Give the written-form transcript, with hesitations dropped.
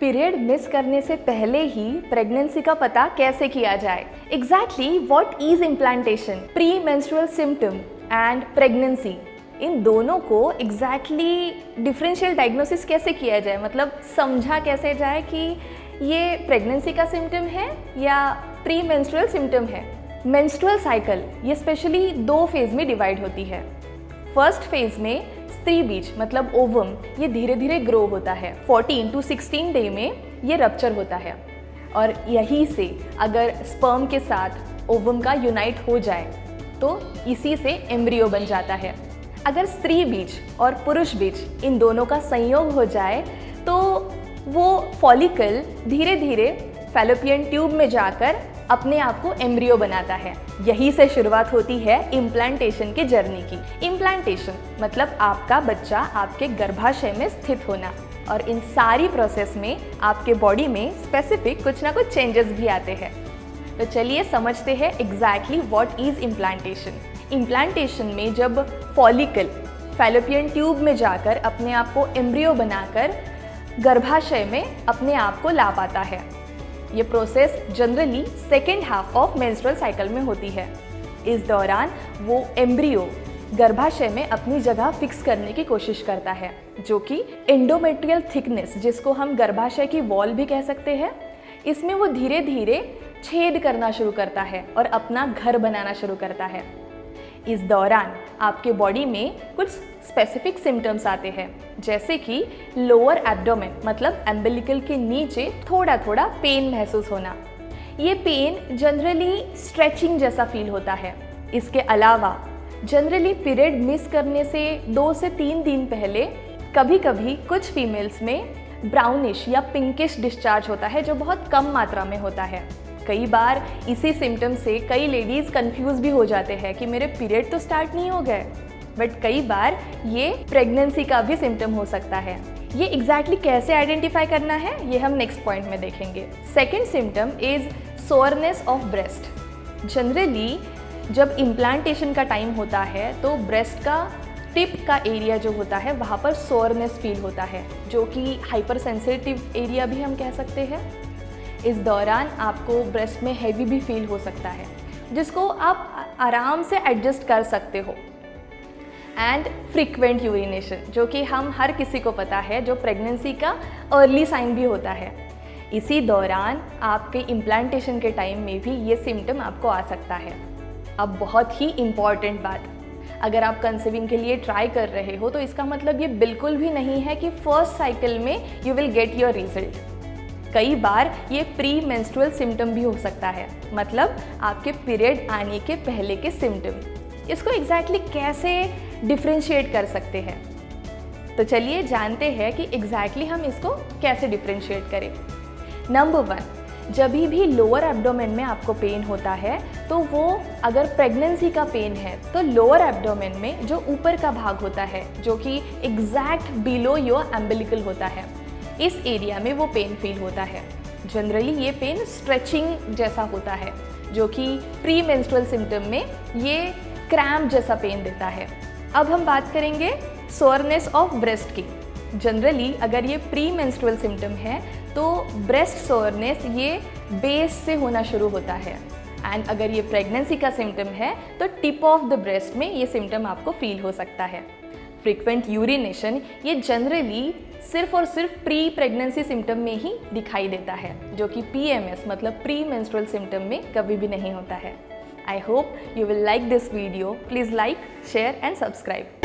Period miss करने से पहले ही प्रेगनेंसी का पता कैसे किया जाए? Exactly what is implantation, pre menstrual symptom and pregnancy, इन दोनों को एग्जैक्टली डिफरेंशियल डायग्नोसिस कैसे किया जाए, मतलब समझा कैसे जाए कि ये प्रेगनेंसी का सिम्टम है या प्री मेंस्ट्रुअल सिम्टम है। मेंस्ट्रुअल साइकिल ये स्पेशली 2 फेज में डिवाइड होती है। फर्स्ट फेज में स्त्री बीज मतलब ओवम ये धीरे धीरे ग्रो होता है। 14 to 16 डे में ये रप्चर होता है और यहीं से अगर स्पर्म के साथ ओवम का यूनाइट हो जाए तो इसी से एम्ब्रियो बन जाता है। अगर स्त्री बीज और पुरुष बीज इन दोनों का संयोग हो जाए तो वो फॉलिकल धीरे धीरे फैलोपियन ट्यूब में जाकर अपने आप को एम्ब्रियो बनाता है। यहीं से शुरुआत होती है इम्प्लांटेशन के जर्नी की। इम्प्लांटेशन मतलब आपका बच्चा आपके गर्भाशय में स्थित होना, और इन सारी प्रोसेस में आपके बॉडी में स्पेसिफिक कुछ ना कुछ चेंजेस भी आते हैं। तो चलिए समझते हैं exactly what is implantation. Implantation में जब फॉलिकल फैलोपियन ट्यूब में जाकर अपने आप को एम्ब्रियो बनाकर गर्भाशय में अपने आप को ला पाता है, ये process generally second half of menstrual cycle में होती है। इस दौरान वो एम्ब्रियो गर्भाशय में अपनी जगह फिक्स करने की कोशिश करता है, जो कि एंडोमेट्रियल थिकनेस जिसको हम गर्भाशय की वॉल भी कह सकते हैं, इसमें वो धीरे धीरे छेद करना शुरू करता है और अपना घर बनाना शुरू करता है। इस दौरान आपके बॉडी में कुछ स्पेसिफिक सिम्टम्स आते हैं, जैसे कि लोअर एब्डोमेन मतलब एम्बिलिकल के नीचे थोड़ा थोड़ा पेन महसूस होना। ये पेन जनरली स्ट्रेचिंग जैसा फील होता है। इसके अलावा जनरली पीरियड मिस करने से 2 से 3 दिन पहले कभी कभी कुछ फीमेल्स में ब्राउनिश या पिंकिश डिस्चार्ज होता है, जो बहुत कम मात्रा में होता है। कई बार इसी सिम्टम से कई लेडीज़ कंफ्यूज भी हो जाते हैं कि मेरे पीरियड तो स्टार्ट नहीं हो गए, बट कई बार ये प्रेगनेंसी का भी सिम्टम हो सकता है। ये एग्जैक्टली कैसे आइडेंटिफाई करना है ये हम नेक्स्ट पॉइंट में देखेंगे। Second symptom is soreness of breast. Generally जब इम्प्लांटेशन का टाइम होता है तो ब्रेस्ट का टिप का एरिया जो होता है वहाँ पर सोरनेस फील होता है, जो कि हाइपर सेंसिटिव एरिया भी हम कह सकते हैं। इस दौरान आपको ब्रेस्ट में हैवी भी फील हो सकता है, जिसको आप आराम से एडजस्ट कर सकते हो। एंड फ्रीक्वेंट यूरिनेशन, जो कि हम हर किसी को पता है, जो प्रेगनेंसी का अर्ली साइन भी होता है। इसी दौरान आपके इम्प्लांटेशन के टाइम में भी ये सिम्टम आपको आ सकता है। अब बहुत ही इम्पॉर्टेंट बात, अगर आप कंसीविंग के लिए ट्राई कर रहे हो तो इसका मतलब ये बिल्कुल भी नहीं है कि फर्स्ट साइकिल में you will get your result. कई बार ये प्री मेंस्ट्रुअल सिम्टम भी हो सकता है, मतलब आपके पीरियड आने के पहले के सिम्टम। इसको एग्जैक्टली कैसे डिफरेंशिएट कर सकते हैं, तो चलिए जानते हैं कि एग्जैक्टली हम इसको कैसे डिफरेंशिएट करें। नंबर 1, जब भी लोअर एब्डोमेन में आपको पेन होता है तो वो अगर प्रेगनेंसी का पेन है तो लोअर एब्डोमेन में जो ऊपर का भाग होता है, जो कि एग्जैक्ट बिलो योर एम्बिलिकल होता है, इस एरिया में वो पेन फील होता है। जनरली ये पेन स्ट्रेचिंग जैसा होता है, जो कि प्री मेंस्ट्रुअल सिम्टम में ये क्रैम्प जैसा पेन देता है। अब हम बात करेंगे सोरनेस ऑफ ब्रेस्ट की। जनरली अगर ये प्री मेंस्ट्रुअल सिम्टम है तो ब्रेस्ट सोरनेस ये बेस से होना शुरू होता है, एंड अगर ये प्रेगनेंसी का सिम्टम है तो टिप ऑफ द ब्रेस्ट में ये सिम्टम आपको फील हो सकता है। फ्रीक्वेंट यूरिनेशन ये जनरली सिर्फ और सिर्फ प्री प्रेगनेंसी सिम्टम में ही दिखाई देता है, जो कि PMS मतलब प्री मेंस्ट्रुअल सिम्टम में कभी भी नहीं होता है। I hope you will like this video. Please like, share and subscribe.